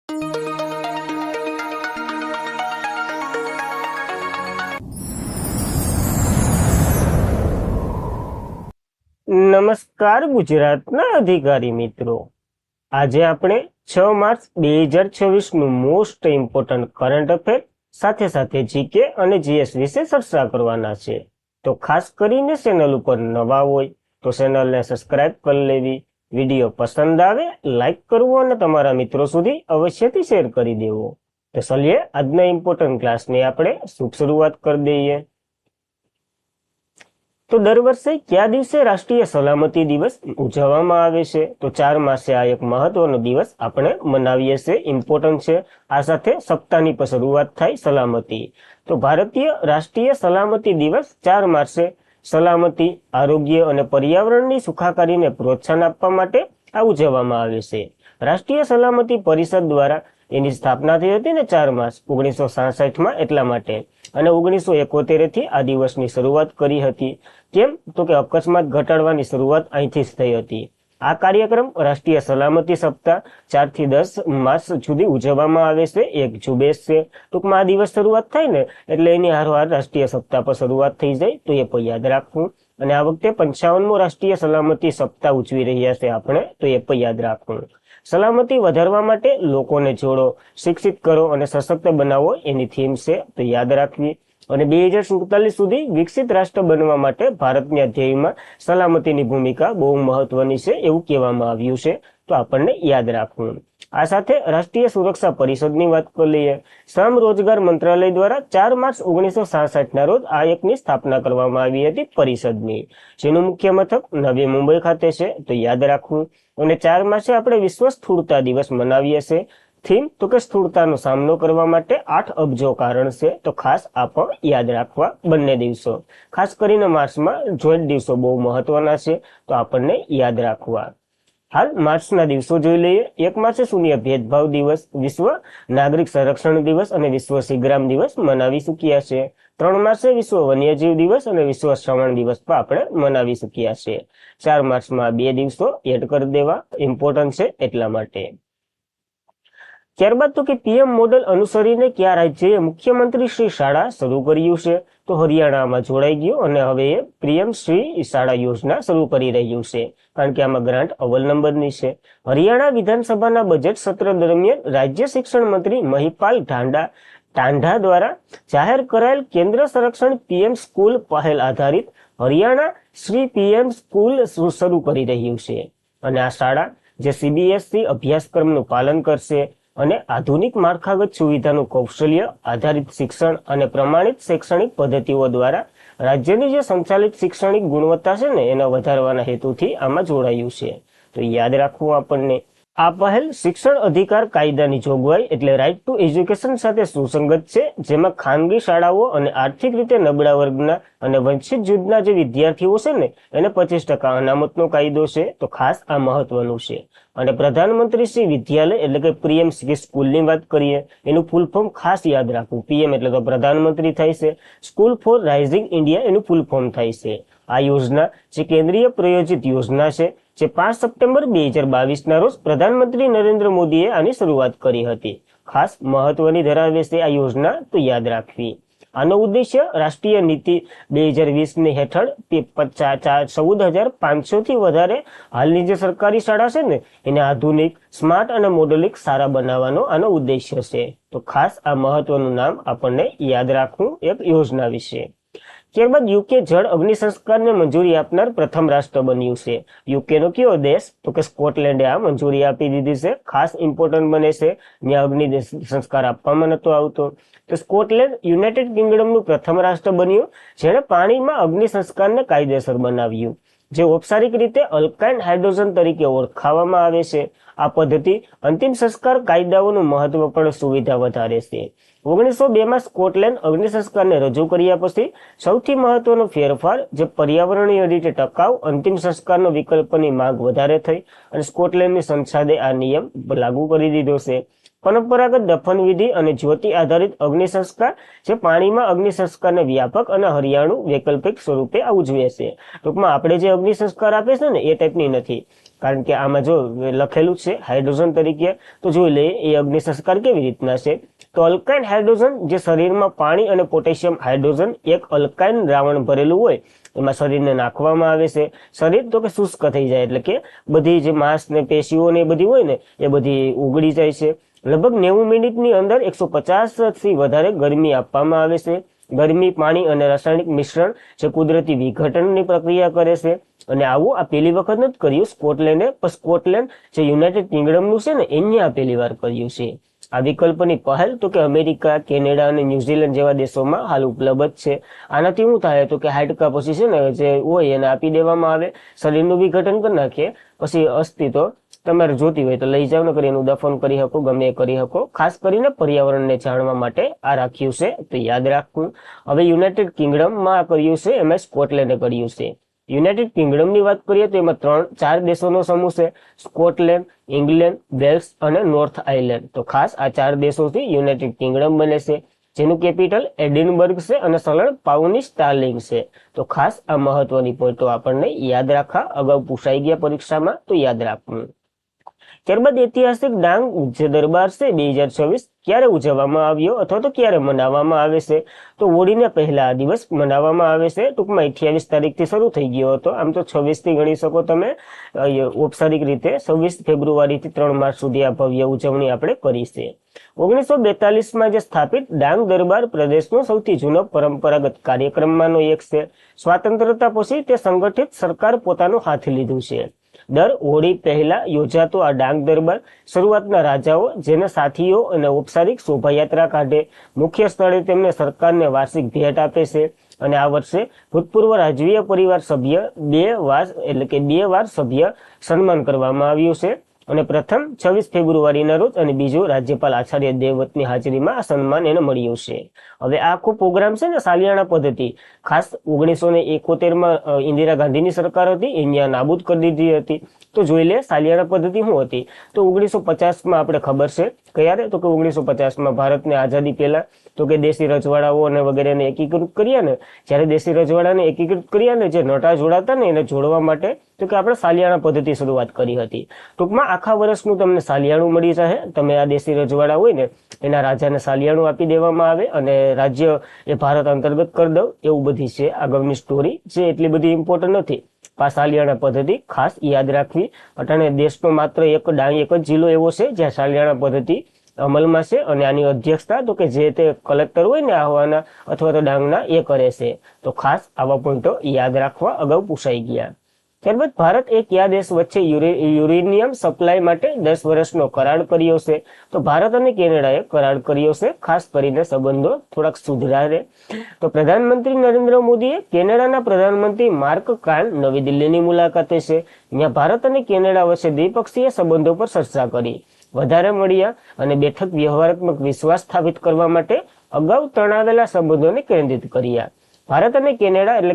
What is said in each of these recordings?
નમસ્કાર ગુજરાતના અધિકારી મિત્રો, આજે આપણે 6 માર્ચ 2026 નું મોસ્ટ ઇમ્પોર્ટન્ટ કરંટ અફેર સાથે સાથે જીકે અને જીએસ વિશે ચર્ચા કરવાના છે। તો ખાસ કરીને ચેનલ ઉપર નવા હોય તો ચેનલને સબસ્ક્રાઇબ કરી લેવી, વિડીયો પસંદ આવે લાઈક કરવો અને તમારા મિત્રો સુધી અવશ્યથી શેર કરી દેવો। તો ચલીએ આજના ઇમ્પોર્ટન્ટ ક્લાસની આપણે શુભ શરૂઆત કરી દઈએ। તો દર વર્ષે કયા દિવસે રાષ્ટ્રીય સલામતી દિવસ ઉજવવામાં આવે છે? તો 4 માર્ચે આ એક મહત્વનો દિવસ આપણે મનાવીએ છીએ, ઇમ્પોર્ટન્ટ છે। આ સાથે સપ્તાહની પર શરૂઆત થાય સલામતી। તો ભારતીય રાષ્ટ્રીય સલામતી દિવસ 4 માર્ચે સલામતી, આરોગ્ય અને પર્યાવરણની સુખાકારીને પ્રોત્સાહન આપવા માટે આ ઉજવવામાં આવે છે। રાષ્ટ્રીય સલામતી પરિષદ દ્વારા એની સ્થાપના થઈ હતી ને 4 માર્ચ 1966માં, એટલા માટે, અને 1971 થી આ દિવસની શરૂઆત કરી હતી। કેમ? તો કે અકસ્માત ઘટાડવાની શરૂઆત અહીંથી જ થઈ હતી। આ કાર્યક્રમ રાષ્ટ્રીય સલામતી સપ્તાહ 4 થી 10 માર્ચ સુધી ઉજવવામાં આવે છે, એક ઝુંબેશ છે। ટૂંકમાં આ દિવસ શરૂઆત થાય ને એટલે એની હારવાર રાષ્ટ્રીય સપ્તાહ પર શરૂઆત થઈ જાય, તો એ પણ યાદ રાખવું। અને આ વખતે 55મો રાષ્ટ્રીય સલામતી સપ્તાહ ઉજવી રહ્યા છે આપણે, તો એ પણ યાદ રાખવું। સલામતી વધારવા માટે લોકોને જોડો, શિક્ષિત કરો અને સશક્ત બનાવો એની થીમ છે, તો યાદ રાખવી। અને 2047 સુધી વિકસિત રાષ્ટ્ર બનવા માટે ભારતના ધ્યેયમાં સલામતીની ભૂમિકા બહુ મહત્વની છે એવું કહેવામાં આવ્યું છે, તો આપણને યાદ રાખવું। આ સાથે રાષ્ટ્રીય સુરક્ષા પરિષદની વાત કરી લઈએ। શ્રમ રોજગાર મંત્રાલય દ્વારા 4 માર્ચ 1966ના રોજ આ એકની સ્થાપના કરવામાં આવી હતી પરિષદની, જેનું મુખ્ય મથક નવી મુંબઈ ખાતે છે, તો યાદ રાખવું। અને 4 માર્ચે આપણે વિશ્વ સ્થૂળતા દિવસ મનાવીએ છીએ। થીમ તો કે સ્થૂળતાનો સામનો કરવા માટે 8 અબજો કારણ છે, તો ખાસ આ પણ યાદ રાખવા બંને દિવસો। ખાસ કરીને માર્ચમાં જોઈન્ટ દિવસો બહુ મહત્વના છે, તો આપણને યાદ રાખવા। હાલ માર્ચના દિવસો જોઈ લઈએ। 1 માર્ચે શૂન્ય ભેદભાવ દિવસ, વિશ્વ નાગરિક સંરક્ષણ દિવસ અને વિશ્વ સિગ્રામ દિવસ મનાવી ચૂક્યા છે। 3 માર્ચે વિશ્વ વન્યજીવ દિવસ અને વિશ્વ શ્રવણ દિવસ પણ આપણે મનાવી ચૂક્યા છે। 4 માર્ચમાં 2 દિવસો એડ કરી દેવા, ઇમ્પોર્ટન્ટ છે એટલા માટે। ત્યારબાદ તો કે પીએમ મોડલ અનુસરીને કયા રાજ્યએ મુખ્યમંત્રી શ્રી શાળા શરૂ કર્યું છે? તો હરિયાણામાં જોડાઈ ગયું અને હવે એ પીએમ શ્રી શાળા યોજના શરૂ કરી રહ્યું છે, કારણ કે આમાં ગ્રાન્ટ અવ્વલ નંબરની છે। હરિયાણા વિધાનસભાના બજેટ સત્ર દરમિયાન રાજ્ય શિક્ષણ મંત્રી મહિપાલ ટાંડા દ્વારા જાહેર કરાયેલ કેન્દ્ર સંરક્ષણ પીએમ સ્કૂલ પહેલ આધારિત હરિયાણા શ્રી પીએમ સ્કૂલ શરૂ કરી રહ્યું છે। અને આ શાળા જે સીબીએસઈ અભ્યાસક્રમનું પાલન કરશે અને આધુનિક માળખાગત સુવિધાનું કૌશલ્ય આધારિત શિક્ષણ અને પ્રમાણિત શૈક્ષણિક પદ્ધતિઓ દ્વારા રાજ્યની જે સંચાલિત શૈક્ષણિક ગુણવત્તા છે ને એને વધારવાના હેતુથી આમાં જોડાયું છે, તો યાદ રાખવું આપણને। આ પહેલ શિક્ષણ અધિકાર કાયદાની જોગવાઈ એટલે રાઇટ ટુ એજ્યુકેશન સાથે સુસંગત છે, જેમાં ખાનગી શાળાઓ અને આર્થિક રીતે નબળા વર્ગના અને વંચિત જૂથના જે વિદ્યાર્થીઓ છે ને એને 25% અનામતનો કાયદો છે, તો ખાસ આ મહત્વનું છે। અને પ્રધાનમંત્રી શ્રી વિદ્યાલય એટલે કે પીએમ શ્રી સ્કૂલની વાત કરીએ, એનું ફૂલ ફોર્મ ખાસ યાદ રાખવું। પીએમ એટલે તો પ્રધાનમંત્રી થાય છે, સ્કૂલ ફોર રાઇઝિંગ ઇન્ડિયા એનું ફૂલ ફોર્મ થાય છે। આ યોજના જે કેન્દ્રીય પ્રાયોજિત યોજના છે, જે 5 સપ્ટેમ્બર 2022ના રોજ પ્રધાનમંત્રી નરેન્દ્ર મોદીએ આની શરૂઆત કરી હતી। ખાસ મહત્વની ધરાવે છે આ યોજના, તો યાદ રાખવી। આનો ઉદ્દેશ્ય રાષ્ટ્રીય નીતિ 2020ની હેઠળ 14,500 થી વધારે હાલની જે સરકારી શાળા છે ને એને આધુનિક, સ્માર્ટ અને મોડેલિક શાળા બનાવવાનો આનો ઉદ્દેશ્ય છે, તો ખાસ આ મહત્વનું નામ આપણને યાદ રાખવું એક યોજના વિશે। ત્યારબાદ યુકે જળ અગ્નિ સંસ્કારને મંજૂરી આપનાર પ્રથમ રાષ્ટ્ર બન્યું છે। યુકેનો કયો દેશ? તો કે સ્કોટલેન્ડે આ મંજૂરી આપી દીધી છે। ખાસ ઇમ્પોર્ટન્ટ બને છે, ત્યાં અગ્નિ સંસ્કાર આપવામાં નતો આવતો, તો સ્કોટલેન્ડ યુનાઇટેડ કિંગડમનું પ્રથમ રાષ્ટ્ર બન્યું જેણે પાણીમાં અગ્નિ સંસ્કારને કાયદેસર બનાવ્યું, જે ઔપચારિક રીતે અલ્કાઇન હાઇડ્રોજન તરીકે ઓળખાવામાં આવે છે। આ પદ્ધતિ અંતિમ સંસ્કાર કાયદાઓનું મહત્વ પણ સુવિધા વધારે છે। 1902માં સ્કોટલેન્ડ અગ્નિ સંસ્કારને રજૂ કર્યા પછી સૌથી મહત્વનો ફેરફાર જે પર્યાવરણીય રીતે ટકાઉ અંતિમ સંસ્કારનો વિકલ્પની માંગ વધારે થઈ અને સ્કોટલેન્ડની સંસદે આ નિયમ લાગુ કરી દીધો છે। પરંપરાગત દફન વિધિ અને જ્યોતિ આધારિત અગ્નિ સંસ્કાર જે પાણીમાં અગ્નિ સંસ્કારને વ્યાપક અને હરિયાળું વૈકલ્પિક સ્વરૂપે ઉજવે છે। ટૂંકમાં આપણે જે અગ્નિ સંસ્કાર આપે છે ને એ ટાઈપની નથી, કારણ કે આમાં જો લખેલું છે હાઇડ્રોજન તરીકે, તો જોઈ લઈએ એ અગ્નિ સંસ્કાર કેવી રીતના છે. તો અલ્કાઇન હાઇડ્રોજન જે શરીરમાં પાણી અને પોટેશિયમ હાઇડ્રોજન એક અલ્કાઇન દ્રાવણ ભરેલું હોય એમાં શરીરને નાખવામાં આવે છે. શરીર તો કે શુષ્ક થઈ જાય, એટલે કે બધી જે માંસ ને પેશીઓ ને એ બધી હોય ને એ બધી ઉગડી જાય છે. લગભગ 90 મિનિટની અંદર 150 થી વધારે ગરમી આપવામાં આવે છે. ગરમી, પાણી અને રાસાયણિક મિશ્રણ જે કુદરતી વિઘટનની પ્રક્રિયા કરે છે. અને આવું આ પહેલી વખત નથી કર્યું સ્કોટલેન્ડે, પણ સ્કોટલેન્ડ જે યુનાઇટેડ કિંગડમનું છે ને એને આ પહેલી વાર કર્યું છે. આ વિકલ્પની પહેલ તો કે અમેરિકા, કેનેડા અને ન્યુઝીલેન્ડ જેવા દેશોમાં હાલ ઉપલબ્ધ છે. આનાથી શું થાય તો કે હાડકા પછી છે ને જે હોય એને આપી દેવામાં આવે, શરીરનું વિઘટન કરી નાખીએ, પછી અસ્થિ તો તમારે જોતી હોય તો લઈ જાવ, ને કરી એનું દફન કરી શકો, ગમે એ કરી શકો. ખાસ કરીને પર્યાવરણને જાણવા માટે આ રાખ્યું છે, તો યાદ રાખવું. હવે યુનાઇટેડ કિંગડમમાં આ કર્યું છે, એમાં સ્કોટલેન્ડે કર્યું છે. યુનાઇટેડ કિંગડમની વાત કરીએ તો એમાં 4 દેશોનો સમૂહ છે, સ્કોટલેન્ડ, ઇંગ્લેન્ડ, વેલ્સ અને નોર્થ આયર્લેન્ડ. તો ખાસ આ 4 દેશોથી યુનાઇટેડ કિંગડમ બને છે, જેનું કેપિટલ એડિનબર્ગ છે અને ચલણ પાઉન્ડ સ્ટાર્લિંગ છે. તો ખાસ આ મહત્વની પોઈન્ટો આપણને યાદ રાખવા, અગાઉ પૂછાઈ ગયા પરીક્ષામાં, તો યાદ રાખવું. ત્યારબાદ ઐતિહાસિક ડાંગ જે દરબાર છે 2024 ક્યારે ઉજવવામાં આવ્યો અથવા તો ક્યારે મનાવવામાં આવે છે? તો હોળીને પહેલા આ દિવસ મનાવવામાં આવે છે. ટૂંકમાં 28 તારીખથી શરૂ થઈ ગયો હતો, આમ તો 26 થી ગણી શકો તમે. ઔપચારિક રીતે 26 ફેબ્રુઆરીથી 3 માર્ચ સુધી આ ભવ્ય ઉજવણી આપણે કરી છે. 1942માં જે સ્થાપિત ડાંગ દરબાર પ્રદેશનો સૌથી જૂનો પરંપરાગત કાર્યક્રમમાંનો એક છે. સ્વાતંત્રતા પછી તે સંગઠિત સરકાર પોતાનું હાથ લીધું છે. દર હોળી પહેલા યોજાતો આ ડાંગ દરબાર શરૂઆતના રાજાઓ જેને સાથીઓ અને ઔપચારિક શોભાયાત્રા કાઢે, મુખ્ય સ્થળે તેમને સરકારને વાર્ષિક ભેટ આપે છે. અને આ વર્ષે ભૂતપૂર્વ રાજવીય પરિવાર સભ્ય 2 વાર સભ્ય સન્માન કરવામાં આવ્યું છે. અને પ્રથમ 26 ફેબ્રુઆરીના રોજ અને બીજું રાજ્યપાલ આચાર્ય દેવવ્રતની હાજરીમાં આ સન્માન એને મળ્યું છે. હવે આ આખો પ્રોગ્રામ છે ને સાલિયાણા પદ્ધતિ, ખાસ 1971માં ઇન્દિરા ગાંધીની સરકાર હતી, અહીંયા નાબૂદ કરી દીધી હતી. તો જોઈ લે સાલિયાણા પદ્ધતિ શું હતી. તો 1950માં આપણે ખબર છે ક્યારે, તો કે 1950માં ભારતને આઝાદી પહેલા તો કે દેશી રજવાડાઓ અને વગેરેને એકીકૃત કર્યા ને. જ્યારે દેશી રજવાડાને એકીકૃત કર્યા ને, જે નટા જોડાતા ને એને જોડવા માટે તો કે આપણે સાલિયાણા પદ્ધતિ શરૂઆત કરી હતી. ટૂંકમાં આખા વર્ષનું તમને સાલિયાણું મળી જાય. તમે આ દેશી રજવાડા હોય ને એના રાજાને સાલિયાણું આપી દેવામાં આવે અને રાજ્ય એ ભારત અંતર્ગત કરી દઉં, એવું બધી છે આગળની સ્ટોરી, જે એટલી બધી ઇમ્પોર્ટન્ટ નથી. આ સાલિયાણા પદ્ધતિ ખાસ યાદ રાખવી. અટાણે દેશનો માત્ર એક જ જિલ્લો એવો છે જ્યાં સાલિયાણા પદ્ધતિ અમલમાં છે, અને આની અધ્યક્ષતા તો કે જે તે કલેક્ટર હોય ને આહવાના અથવા તો ડાંગના એ કરે છે. તો ખાસ આવા પોઈન્ટો યાદ રાખવા, અગાઉ પૂછાઈ ગયા. ત્યારબાદ ભારત એ કયા દેશ વચ્ચે યુરેનિયમ સપ્લાય માટે 10 વર્ષનો કરાર કર્યો છે? તો ભારત અને કેનેડાએ કરાર કર્યો છે, ખાસ કરીને સંબંધો થોડાક સુધરે. તો પ્રધાનમંત્રી નરેન્દ્ર મોદીએ કેનેડાના પ્રધાનમંત્રી માર્ક કાર્ન નવી દિલ્હીની મુલાકાતે છે. ત્યાં ભારત અને કેનેડા વચ્ચે દ્વિપક્ષીય સંબંધો પર ચર્ચા કરી, વધારે મળ્યા અને બેઠક વ્યવહારાત્મક વિશ્વાસ સ્થાપિત કરવા માટે અગાઉ તણાવેલા સંબંધોને કેન્દ્રિત કર્યા. ભારત અને કેનેડા એટલે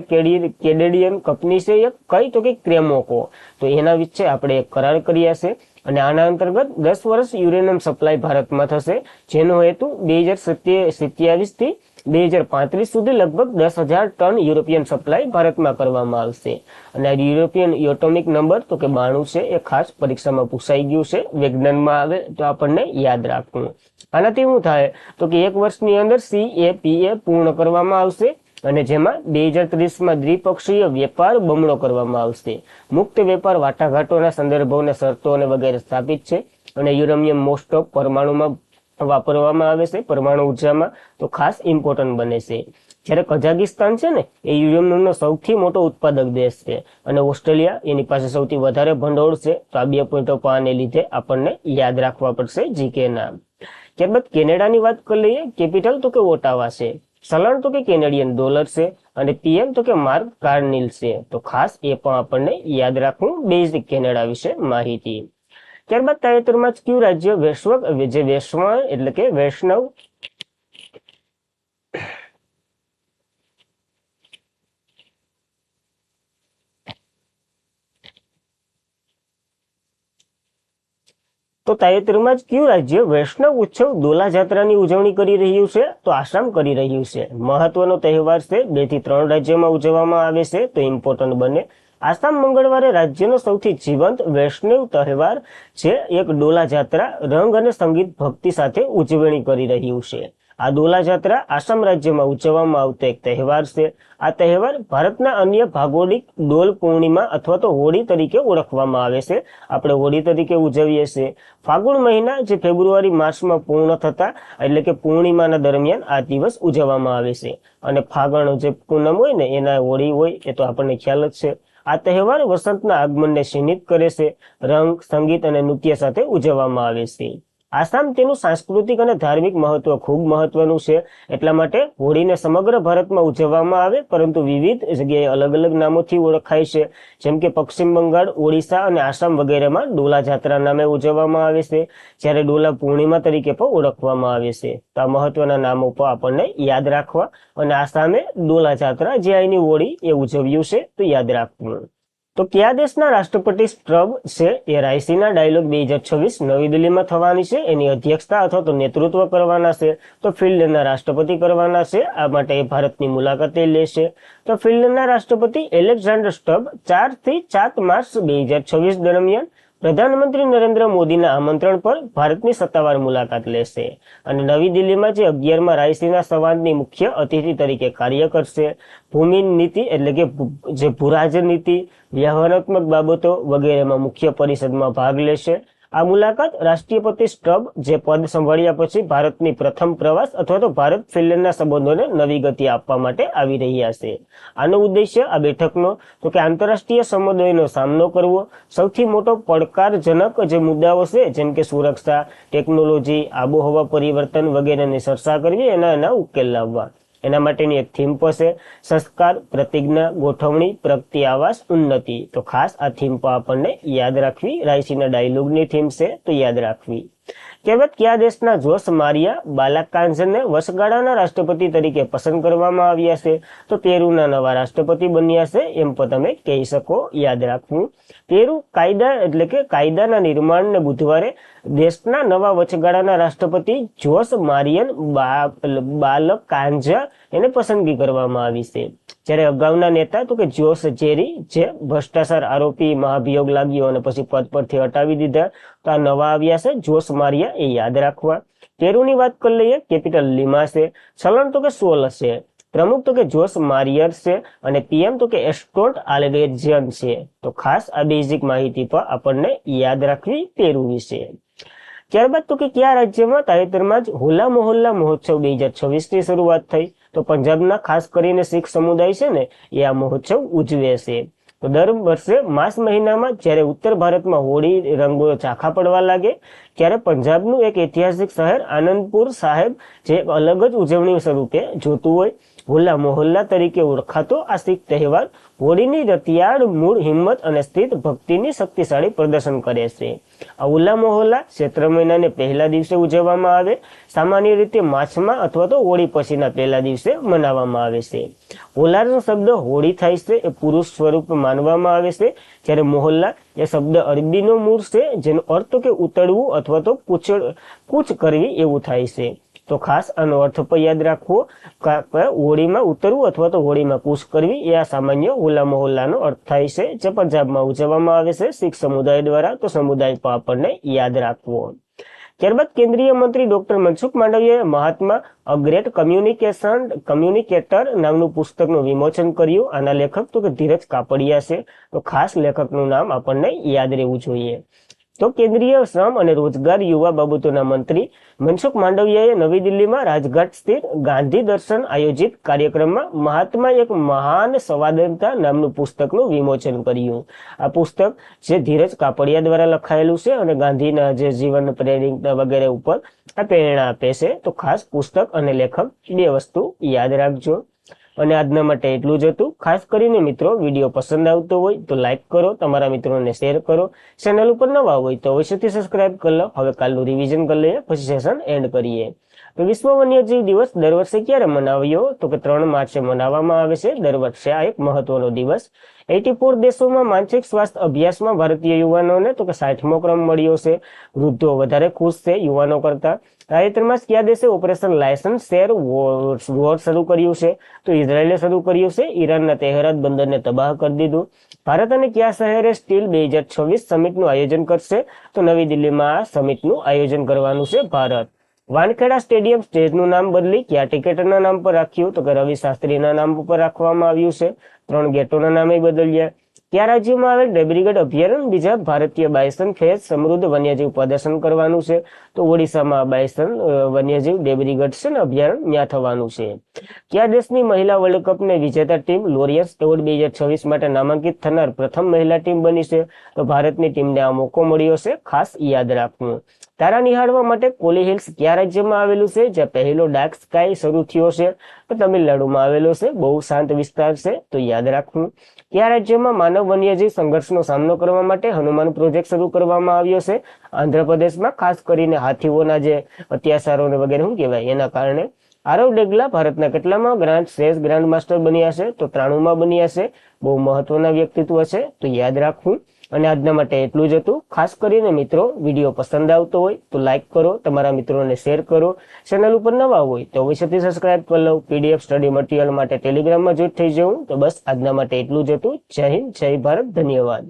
કેનેડિયન કંપની છે એક, કઈ તો કે ક્રેમોકો. તો એના વિશે આપણે એક કરાર કર્યા છે. અને આના અંતર્ગત 10 વર્ષ યુરેનિયમ સપ્લાય ભારતમાં થશે, જેનો હેતુ 2027 થી 2035 સુધી લગભગ 10,000 ટન યુરોપિયન સપ્લાય ભારતમાં કરવામાં આવશે. અને આ યુરોપિયન એટોમિક નંબર તો કે 92 છે, એ ખાસ પરીક્ષામાં પૂછાઈ ગયું છે, વિજ્ઞાનમાં આવે તો આપણને યાદ રાખવું. આનાથી શું થાય તો કે 1 વર્ષની અંદર CAPA પૂર્ણ કરવામાં આવશે, અને જેમાં 2030માં દ્વિપક્ષીય વેપાર બમણો કરવામાં આવશે. મુક્ત વેપાર વાટાઘાટોના સંદર્ભોને શરતો અને વગેરે સ્થાપિત છે. અને યુરેનિયમ મોસ્ટ ઓફ પરમાણુમાં વાપરવામાં આવે છે, પરમાણુ ઉર્જામાં, તો ખાસ ઇમ્પોર્ટન્ટ બને છે. જ્યારે કઝાકિસ્તાન છે ને એ યુરેનિયમનો સૌથી મોટો ઉત્પાદક દેશ છે, અને ઓસ્ટ્રેલિયા એની પાસે સૌથી વધારે ભંડોળ છે. તો આ 2 પોઈન્ટો પાને લીધે આપણને યાદ રાખવા પડશે જીકે ના. ત્યારબાદ કેનેડાની વાત કરી લઈએ. કેપિટલ તો કે ઓટાવા છે, ચલણ તો કે કેનેડિયન ડોલર છે, અને PM તો કે માર્ક કાર્નિલ છે. તો ખાસ એ પણ આપણને યાદ રાખવું, બેઝિક કેનેડા વિશે માહિતી. ત્યારબાદ તાજેતરમાં જ કયું રાજ્ય વૈષ્ણવ તો તાજેતરમાં જ કયું રાજ્ય વૈષ્ણવ ઉત્સવ દોલા જાત્રાની ઉજવણી કરી રહ્યું છે? તો આસામ કરી રહ્યું છે. મહત્વનો તહેવાર છે, 2 થી 3 રાજ્યોમાં ઉજવવામાં આવે છે, તો ઇમ્પોર્ટન્ટ બને. આસામ મંગળવારે રાજ્યનો સૌથી જીવંત વૈષ્ણવ તહેવાર છે એક ડોલા જાત્રા રંગ અને સંગીત ભક્તિ સાથે ઉજવણી કરી રહ્યું છે. આ ડોલા જાત્રા આસામ રાજ્યમાં ઉજવવામાં આવતો એક તહેવાર છે. આ તહેવાર ભારતના અન્ય ભૌગોલિક ડોલ પૂર્ણિમા અથવા તો હોળી તરીકે ઓળખવામાં આવે છે. આપણે હોળી તરીકે ઉજવીએ છીએ. ફાગુણ મહિના જે ફેબ્રુઆરી માસમાં પૂર્ણ થતા એટલે કે પૂર્ણિમાના દરમિયાન આ દિવસ ઉજવવામાં આવે છે. અને ફાગણ જે પૂનમ હોય ને એના હોળી હોય એ તો આપણને ખ્યાલ જ છે. આ તહેવાર વસંતના આગમનને ચિહ્નિત કરે છે. રંગ, સંગીત અને નૃત્ય સાથે ઉજવવામાં આવે છે. આસામ તેનું સાંસ્કૃતિક અને ધાર્મિક મહત્વ ખૂબ મહત્વનું છે. એટલા માટે હોળીને સમગ્ર ભારતમાં ઉજવવામાં આવે પરંતુ વિવિધ જગ્યાએ અલગ અલગ નામોથી ઓળખાય છે. જેમ કે પશ્ચિમ બંગાળ, ઓડિશા અને આસામ વગેરેમાં ડોલા જાત્રા નામે ઉજવવામાં આવે છે, જ્યારે ડોલા પૂર્ણિમા તરીકે પણ ઓળખવામાં આવે છે. તો આ મહત્વના નામો પણ આપણને યાદ રાખવા અને આસામે ડોલા જાત્રા જે અહીંની હોળી એ ઉજવ્યું છે તો યાદ રાખવું. તો કયા દેશના રાષ્ટ્રપતિ સ્ટ્રબ છે એ રાયસીના ડાયલોગ 2026 નવી દિલ્હીમાં થવાની છે. એની અધ્યક્ષતા અથવા તો નેતૃત્વ કરવાના છે તો ફિનલેન્ડના રાષ્ટ્રપતિ કરવાના છે. આ માટે એ ભારતની મુલાકાતે લેશે. તો ફિનલેન્ડના રાષ્ટ્રપતિ એલેક્ઝાન્ડર સ્ટબ 4 થી 7 માર્ચ 2026 દરમિયાન પ્રધાનમંત્રી નરેન્દ્ર મોદીના આમંત્રણ પર ભારતની સત્તાવાર મુલાકાત લેશે અને નવી દિલ્હીમાં જે 11મા રાયસીના સંવાદની મુખ્ય અતિથિ તરીકે કાર્ય કરશે. ભૂમિ નીતિ એટલે કે જે ભૂરાજ નીતિ, વ્યવહારાત્મક બાબતો વગેરેમાં મુખ્ય પરિષદમાં ભાગ લેશે. આ મુલાકાત રાષ્ટ્રપતિ સ્ટબ જે પદ સંભાળ્યા પછી ભારતની પ્રથમ પ્રવાસ અથવા તો ભારત ફિનલેન્ડના સંબંધોને નવી ગતિ આપવા માટે આવી રહ્યા છે. આનો ઉદ્દેશ્ય આ બેઠકનો તો કે આંતરરાષ્ટ્રીય સમુદાયનો સામનો કરવો, સૌથી મોટો પડકારજનક જે મુદ્દાઓ છે જેમ કે સુરક્ષા, ટેકનોલોજી, આબોહવા પરિવર્તન વગેરેની ચર્ચા કરવી, એના ઉકેલ લાવવા. એના માટેની એક થીમ પર છે સંસ્કાર, પ્રતિજ્ઞા, ગોઠવણી, પ્રગતિ, આવાસ, ઉન્નતિ. તો ખાસ આ થીમ પર આપણને યાદ રાખવી. રાયસીના ડાયલોગની થીમ છે તો યાદ રાખવી. કહેવત કયા દેશના જોસ મારિયા બાલાકાંઝને વચગાળાના રાષ્ટ્રપતિ તરીકે પસંદ કરવામાં આવ્યા છે તો પેરુના નવા રાષ્ટ્રપતિ બન્યા છે એમ પણ તમે કહી શકો. યાદ રાખવું. પેરુ કાયદા એટલે કે કાયદાના નિર્માણને બુધવારે દેશના નવા વચગાળાના રાષ્ટ્રપતિ જોસ મારિયન બાલકાંઝા એને પસંદગી કરવામાં આવી છે. જ્યારે અગાઉના નેતા તો કે જોસ જેરી જે ભ્રષ્ટાચાર આરોપી મહાભિયોગ લાગ્યો અને પછી પદ પરથી હટાવી દીધા, તો આ નવા આવ્યા છે જોસ મારિયા, એ યાદ રાખવા. પેરુની વાત કરી લઈએ. કેપિટલ લીમા છે. ચલણ તો કે સોલ છે. પ્રમુખ તો કે જોસ મારિયર છે અને પીએમ તો કે એસ્ટોટ આલેગેજિયન છે. તો ખાસ આ બેઝિક માહિતી પર આપણને યાદ રાખવી પેરુ વિશે. ત્યારબાદ તો કે કયા રાજ્યમાં તાજેતરમાં જ હોલા મોહલ્લા મહોત્સવ 2026 ની શરૂઆત થઈ તો પંજાબના ખાસ કરીને શીખ સમુદાય છે ને એ આ મહોત્સવ ઉજવે છે. તો દર વર્ષે માર્ચ મહિનામાં જ્યારે ઉત્તર ભારતમાં હોળી રંગો ઝાંખા પડવા લાગે ત્યારે પંજાબનું એક ઐતિહાસિક શહેર આનંદપુર સાહેબ જે એક અલગ જ ઉજવણી સ્વરૂપે જોતું હોય. હોલા મોહલ્લા તરીકે ઓળખાતો આ શીખ તહેવાર હોળીની રતિયાળ મૂળ હિંમત અને સ્થિત ભક્તિની શક્તિશાળી પ્રદર્શન કરે છે. આ હોલા મોહલ્લા ચૈત્ર મહિનાને પહેલા દિવસે ઉજવવામાં આવે. સામાન્ય રીતે માર્ચમાં અથવા તો હોળી પછીના પહેલા દિવસે મનાવવામાં આવે છે. હોલાનો શબ્દ હોળી થાય છે એ પુરુષ સ્વરૂપ માનવામાં આવે છે, જ્યારે મોહલ્લા એ શબ્દ અરબીનો મૂળ છે જેનો અર્થ કે ઉતરવું અથવા તો કૂચ કરવી એવું થાય છે. તો ખાસ આનો અર્થ પણ યાદ રાખવો. હોળીમાં ઉતરવું અથવા તો હોળીમાં કૂચ કરવી એ આ સામાન્ય હોલા મોહલ્લાનો અર્થ થાય છે જે પંજાબમાં ઉજવવામાં આવે છે શીખ સમુદાય દ્વારા. તો સમુદાય પણ આપણને યાદ રાખવો. ત્યારબાદ કેન્દ્રીય મંત્રી ડોક્ટર મનસુખ માંડવિયાએ મહાત્મા અ ગ્રેટ કમ્યુનિકેટર નામનું પુસ્તકનું વિમોચન કર્યું. આના લેખક તો કે ધીરજ કાપડિયા છે. તો ખાસ લેખકનું નામ આપણને યાદ રહેવું જોઈએ. તો કેન્દ્રીય શ્રમ અને રોજગાર યુવા બાબતોના મંત્રી મનસુખ માંડવિયાએ નવી દિલ્હીમાં રાજઘાટ સ્થિત ગાંધી દર્શન આયોજિત કાર્યક્રમમાં મહાત્મા એક મહાન સંવાદદાતા નામનું પુસ્તકનું વિમોચન કર્યું. આ પુસ્તક જે ધીરજ કાપડિયા દ્વારા લખાયેલું છે અને ગાંધીના જે જીવન પ્રેરણા વગેરે ઉપર આ પ્રેરણા આપે છે. તો ખાસ પુસ્તક અને લેખક બે વસ્તુ યાદ રાખજો. અને આજના માટે એટલું જ હતું. ખાસ કરીને મિત્રો વિડીયો પસંદ આવતો હોય તો લાઈક કરો, તમારા મિત્રોને શેર કરો. ચેનલ ઉપર નવા હોય તો અવશ્યથી સબસ્ક્રાઇબ કરી લો. હવે કાલનું રિવિઝન કરી લઈએ પછી સેશન એન્ડ કરીએ. તો વિશ્વ વન્યજીવ દિવસ દર વર્ષે ક્યારે મનાવ્યો તો કે 3 માર્ચે મનાવવામાં આવે છે. દર વર્ષે આ એક મહત્વનો દિવસ. 84 દેશોમાં માનસિક સ્વાસ્થ્ય અભ્યાસમાં ભારતીય યુવાનોને તો કે 60મો ક્રમ મળ્યો છે. વૃદ્ધો વધારે ખુશ છે યુવાનો કરતા. તાજેતરમાં કયા દેશે ઓપરેશન લાયસન્સ શેર વોર શરૂ કર્યું છે? તો ઇઝરાયેલે શરૂ કર્યું છે. ઈરાનના તેહરાત બંદરને તબાહ કરી દીધું. ભારત અને કયા શહેરે સ્ટીલ 2026 સમિટનું આયોજન કરશે? તો નવી દિલ્હીમાં આ સમિટનું આયોજન કરવાનું છે ભારત. વાનખેડા સ્ટેડિયમ સ્ટેજનું નામ બદલી કયા ક્રિકેટરના નામ પર રાખ્યું? તો કે રવિ શાસ્ત્રીના નામ ઉપર રાખવામાં આવ્યું છે. 3 ગેટોના નામે બદલ્યા. કયા રાજ્યમાં આવેલ ડેબ્રીગઢ અભયારણ્ય બીજા ભારતીય બાયસન ફેઝ સમૃદ્ધ વન્યજીવ પ્રદર્શન કરવાનું છે? તો ઓડિશામાં બાયસન વન્યજીવ ડેબ્રીગઢ છે ને અભયારણ્ય ત્યાં થવાનું છે. કયા દેશની મહિલા વર્લ્ડ કપને વિજેતા ટીમ લોરિયન્સ એવોર્ડ 2026 માટે નામાંકિત થનાર પ્રથમ મહિલા ટીમ બની છે? તો ભારતની ટીમને આ મોકો મળ્યો છે, ખાસ યાદ રાખવું. તારા નિહાળવા માટે કોલી હિલ્સ કયા રાજ્યમાં આવેલું છે? જ્યાં પહેલો ડાર્ક સ્કાય શરૂ થયો છે? તો તમિલનાડુમાં આવેલો છે. બહુ શાંત વિસ્તાર છે, તો યાદ રાખવું. કયા રાજ્યમાં માનવ વન્યજીવ સંઘર્ષનો સામનો કરવા માટે હનુમાન પ્રોજેક્ટ શરૂ કરવામાં આવ્યો છે? આંધ્રપ્રદેશમાં, ખાસ કરીને હાથીઓના જે અત્યાચારોને વગેરે શું કહેવાય એના કારણે. આરવ ડેગલા ભારતના કેટલામાં ગ્રાન્ડ ચેસ ગ્રાન્ડ માસ્ટર બન્યા છે? તો 93માં બન્યા છે. બહુ મહત્વના વ્યક્તિત્વ છે, તો યાદ રાખવું. અને આજના માટે એટલું જ હતું. ખાસ કરીને મિત્રો, વિડીયો પસંદ આવતો હોય તો લાઈક કરો, તમારા મિત્રોને શેર કરો. ચેનલ ઉપર નવા હોય તો અવશ્યથી સબસ્ક્રાઇબ કરી લો. પીડીએફ સ્ટડી મટીરિયલ માટે ટેલિગ્રામમાં જોઈન્ટ થઈ જવું. તો બસ આજના માટે એટલું જ હતું. જય હિન્દ, જય ભારત, ધન્યવાદ.